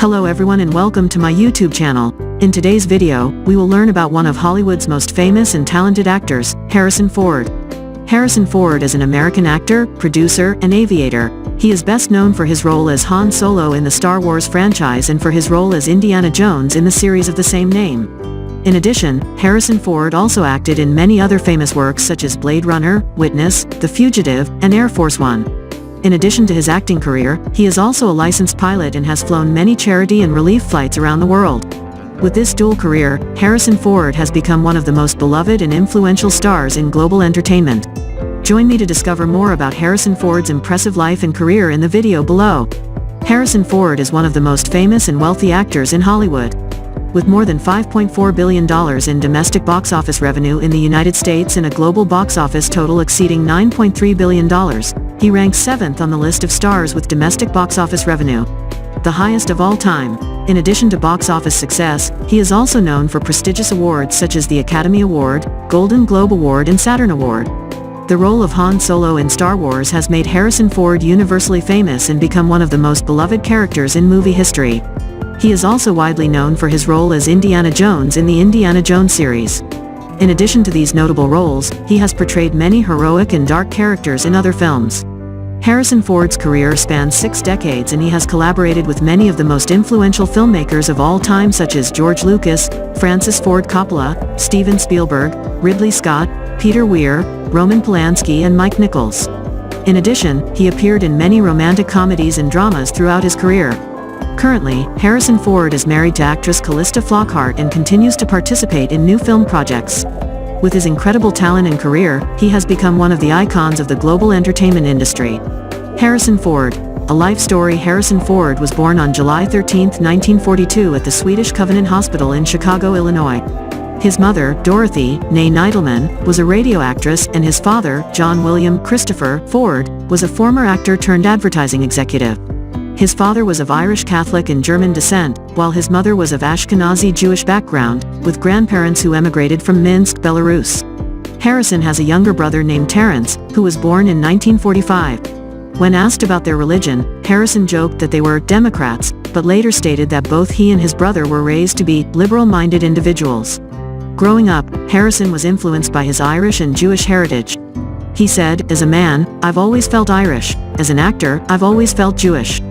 Hello everyone and welcome to my YouTube channel. In today's video, we will learn about one of Hollywood's most famous and talented actors, Harrison Ford. Harrison Ford is an American actor, producer, and aviator. He is best known for his role as Han Solo in the Star Wars franchise and for his role as Indiana Jones in the series of the same name. In addition, Harrison Ford also acted in many other famous works such as Blade Runner, Witness, The Fugitive, and Air Force One. In addition to his acting career, he is also a licensed pilot and has flown many charity and relief flights around the world. With this dual career, Harrison Ford has become one of the most beloved and influential stars in global entertainment. Join me to discover more about Harrison Ford's impressive life and career in the video below. Harrison Ford is one of the most famous and wealthy actors in Hollywood. With more than $5.4 billion in domestic box office revenue in the United States and a global box office total exceeding $9.3 billion, he ranks 7th on the list of stars with domestic box office revenue, the highest of all time. In addition to box office success, he is also known for prestigious awards such as the Academy Award, Golden Globe Award and Saturn Award. The role of Han Solo in Star Wars has made Harrison Ford universally famous and become one of the most beloved characters in movie history. He is also widely known for his role as Indiana Jones in the Indiana Jones series. In addition to these notable roles, he has portrayed many heroic and dark characters in other films. Harrison Ford's career spans 6 decades and he has collaborated with many of the most influential filmmakers of all time such as George Lucas, Francis Ford Coppola, Steven Spielberg, Ridley Scott, Peter Weir, Roman Polanski and Mike Nichols. In addition, he appeared in many romantic comedies and dramas throughout his career. Currently, Harrison Ford is married to actress Callista Flockhart and continues to participate in new film projects. With his incredible talent and career, he has become one of the icons of the global entertainment industry. Harrison Ford. A life story. Harrison Ford was born on July 13, 1942 at the Swedish Covenant Hospital in Chicago, Illinois. His mother, Dorothy, née Neidleman, was a radio actress and his father, John William Christopher Ford, was a former actor turned advertising executive. His father was of Irish Catholic and German descent, while his mother was of Ashkenazi Jewish background, with grandparents who emigrated from Minsk, Belarus. Harrison has a younger brother named Terrence, who was born in 1945. When asked about their religion, Harrison joked that they were Democrats, but later stated that both he and his brother were raised to be liberal-minded individuals. Growing up, Harrison was influenced by his Irish and Jewish heritage. He said, "As a man, I've always felt Irish. As an actor, I've always felt Jewish."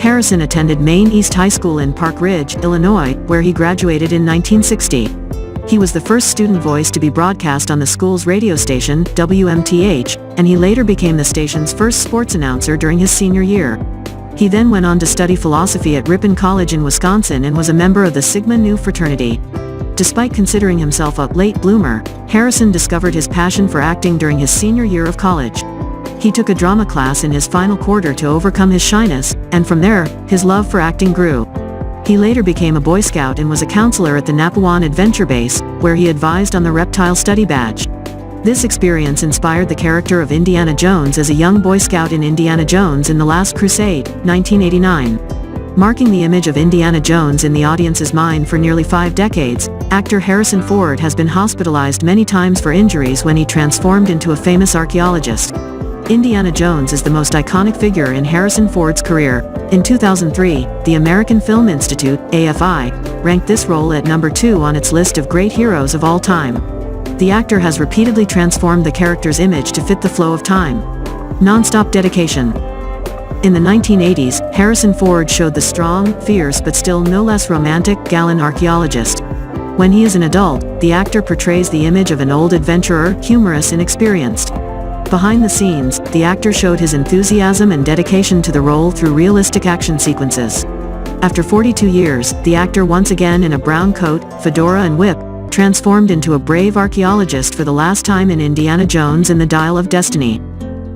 Harrison attended Maine East High School in Park Ridge, Illinois, where he graduated in 1960. He was the first student voice to be broadcast on the school's radio station, WMTH, and he later became the station's first sports announcer during his senior year. He then went on to study philosophy at Ripon College in Wisconsin and was a member of the Sigma Nu fraternity. Despite considering himself a late bloomer, Harrison discovered his passion for acting during his senior year of college. He took a drama class in his final quarter to overcome his shyness, and from there, his love for acting grew. He later became a Boy Scout and was a counselor at the Napawan Adventure Base, where he advised on the Reptile Study Badge. This experience inspired the character of Indiana Jones as a young Boy Scout in Indiana Jones and the Last Crusade, 1989. Marking the image of Indiana Jones in the audience's mind for nearly 5 decades, actor Harrison Ford has been hospitalized many times for injuries when he transformed into a famous archaeologist. Indiana Jones is the most iconic figure in Harrison Ford's career. In 2003, the American Film Institute, AFI, ranked this role at number 2 on its list of great heroes of all time. The actor has repeatedly transformed the character's image to fit the flow of time. Non-stop dedication. In the 1980s, Harrison Ford showed the strong, fierce but still no less romantic, gallant archaeologist. When he is an adult, the actor portrays the image of an old adventurer, humorous and experienced. Behind the scenes, the actor showed his enthusiasm and dedication to the role through realistic action sequences. After 42 years, the actor once again in a brown coat, fedora and whip, transformed into a brave archaeologist for the last time in Indiana Jones and the Dial of Destiny.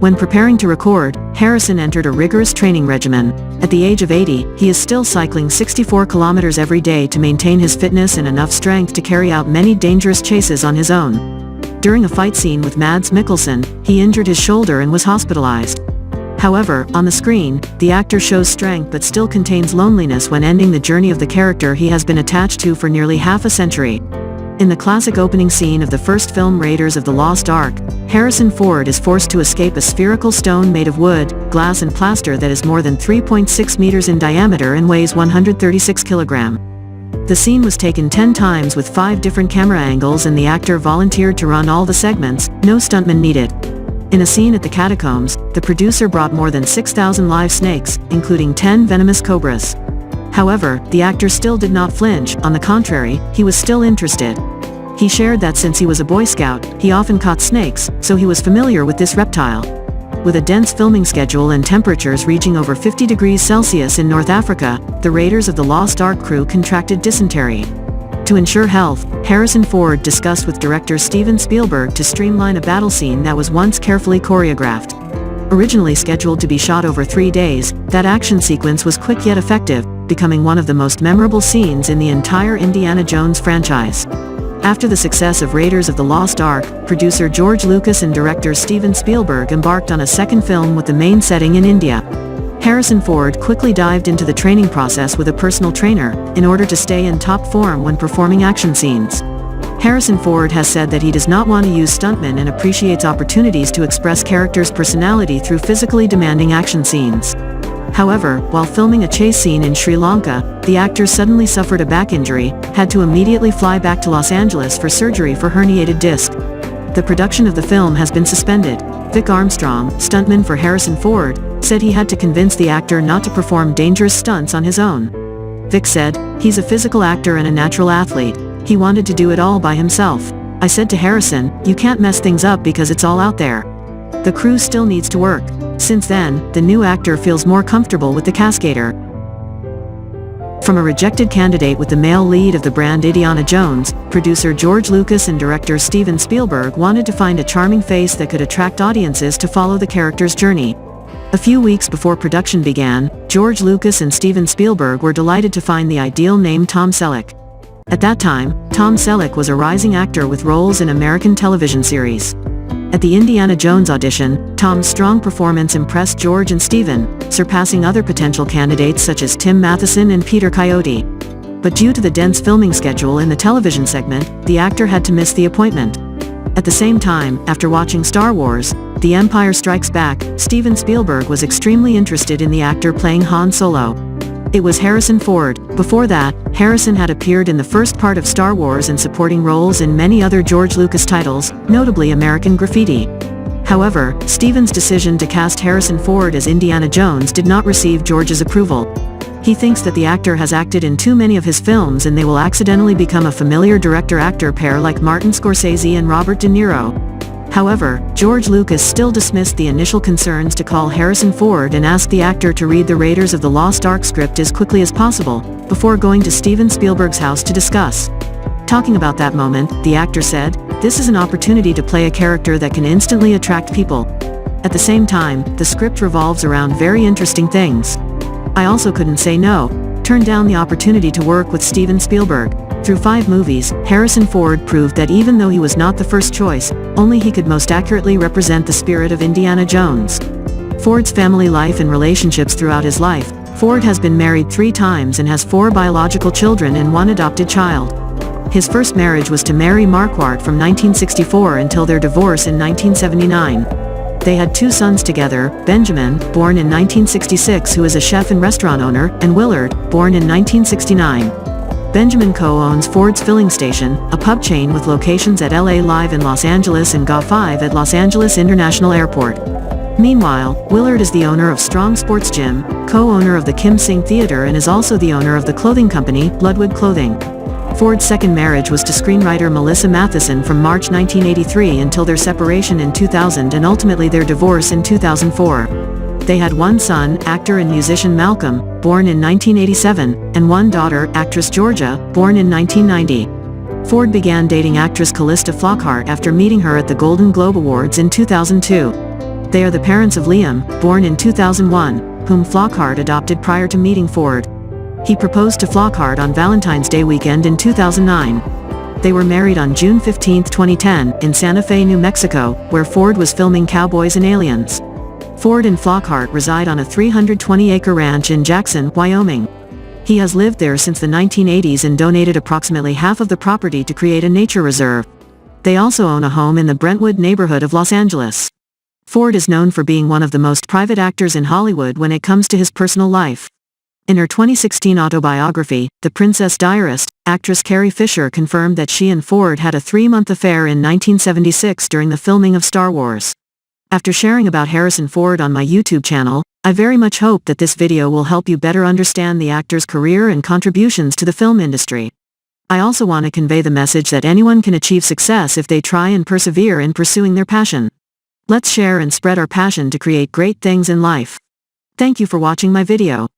When preparing to record, Harrison entered a rigorous training regimen. At the age of 80, he is still cycling 64 kilometers every day to maintain his fitness and enough strength to carry out many dangerous chases on his own. During a fight scene with Mads Mikkelsen, he injured his shoulder and was hospitalized. However, on the screen, the actor shows strength but still contains loneliness when ending the journey of the character he has been attached to for nearly half a century. In the classic opening scene of the first film Raiders of the Lost Ark, Harrison Ford is forced to escape a spherical stone made of wood, glass and plaster that is more than 3.6 meters in diameter and weighs 136 kilograms. The scene was taken 10 times with 5 different camera angles, and the actor volunteered to run all the segments, no stuntman needed. In a scene at the catacombs, the producer brought more than 6,000 live snakes, including 10 venomous cobras. However, the actor still did not flinch. On the contrary, he was still interested. He shared that since he was a Boy Scout, he often caught snakes, so he was familiar with this reptile. With a dense filming schedule and temperatures reaching over 50 degrees Celsius in North Africa, the Raiders of the Lost Ark crew contracted dysentery. To ensure health, Harrison Ford discussed with director Steven Spielberg to streamline a battle scene that was once carefully choreographed. Originally scheduled to be shot over 3 days, that action sequence was quick yet effective, becoming one of the most memorable scenes in the entire Indiana Jones franchise. After the success of Raiders of the Lost Ark, producer George Lucas and director Steven Spielberg embarked on a second film with the main setting in India. Harrison Ford quickly dived into the training process with a personal trainer, in order to stay in top form when performing action scenes. Harrison Ford has said that he does not want to use stuntmen and appreciates opportunities to express characters' personality through physically demanding action scenes. However, while filming a chase scene in Sri Lanka, the actor suddenly suffered a back injury, had to immediately fly back to Los Angeles for surgery for herniated disc. The production of the film has been suspended. Vic Armstrong, stuntman for Harrison Ford, said he had to convince the actor not to perform dangerous stunts on his own. Vic said, "He's a physical actor and a natural athlete. He wanted to do it all by himself. I said to Harrison, you can't mess things up because it's all out there. The crew still needs to work." Since then, the new actor feels more comfortable with the cascadeur. From a rejected candidate with the male lead of the brand Indiana Jones, producer George Lucas and director Steven Spielberg wanted to find a charming face that could attract audiences to follow the character's journey. A few weeks before production began, George Lucas and Steven Spielberg were delighted to find the ideal name Tom Selleck. At that time, Tom Selleck was a rising actor with roles in American television series. At the Indiana Jones audition, Tom's strong performance impressed George and Steven, surpassing other potential candidates such as Tim Matheson and Peter Coyote. But due to the dense filming schedule in the television segment, the actor had to miss the appointment. At the same time, after watching Star Wars: The Empire Strikes Back, Steven Spielberg was extremely interested in the actor playing Han Solo. It was Harrison Ford. Before that, Harrison had appeared in the first part of Star Wars and supporting roles in many other George Lucas titles, notably American Graffiti. However, Steven's decision to cast Harrison Ford as Indiana Jones did not receive George's approval. He thinks that the actor has acted in too many of his films and they will accidentally become a familiar director-actor pair like Martin Scorsese and Robert De Niro. However, George Lucas still dismissed the initial concerns to call Harrison Ford and asked the actor to read the Raiders of the Lost Ark script as quickly as possible, before going to Steven Spielberg's house to discuss. Talking about that moment, the actor said, "This is an opportunity to play a character that can instantly attract people. At the same time, the script revolves around very interesting things. I also couldn't say no." Turned down the opportunity to work with Steven Spielberg. Through 5 movies, Harrison Ford proved that even though he was not the first choice, only he could most accurately represent the spirit of Indiana Jones. Ford's family life and relationships throughout his life. Ford has been married 3 times and has 4 biological children and 1 adopted child. His first marriage was to Mary Marquardt from 1964 until their divorce in 1979. They had 2 sons together, Benjamin, born in 1966, who is a chef and restaurant owner, and Willard, born in 1969. Benjamin co-owns Ford's Filling Station, a pub chain with locations at LA Live in Los Angeles and GA5 at Los Angeles International Airport. Meanwhile, Willard is the owner of Strong Sports Gym, co-owner of the Kim Sing Theater, and is also the owner of the clothing company, Bloodwood Clothing. Ford's second marriage was to screenwriter Melissa Matheson from March 1983 until their separation in 2000 and ultimately their divorce in 2004. They had 1 son, actor and musician Malcolm, born in 1987, and 1 daughter, actress Georgia, born in 1990. Ford began dating actress Callista Flockhart after meeting her at the Golden Globe Awards in 2002. They are the parents of Liam, born in 2001, whom Flockhart adopted prior to meeting Ford. He proposed to Flockhart on Valentine's Day weekend in 2009. They were married on June 15, 2010, in Santa Fe, New Mexico, where Ford was filming Cowboys and Aliens. Ford and Flockhart reside on a 320-acre ranch in Jackson, Wyoming. He has lived there since the 1980s and donated approximately half of the property to create a nature reserve. They also own a home in the Brentwood neighborhood of Los Angeles. Ford is known for being one of the most private actors in Hollywood when it comes to his personal life. In her 2016 autobiography, The Princess Diarist, actress Carrie Fisher confirmed that she and Ford had a 3-month affair in 1976 during the filming of Star Wars. After sharing about Harrison Ford on my YouTube channel, I very much hope that this video will help you better understand the actor's career and contributions to the film industry. I also want to convey the message that anyone can achieve success if they try and persevere in pursuing their passion. Let's share and spread our passion to create great things in life. Thank you for watching my video.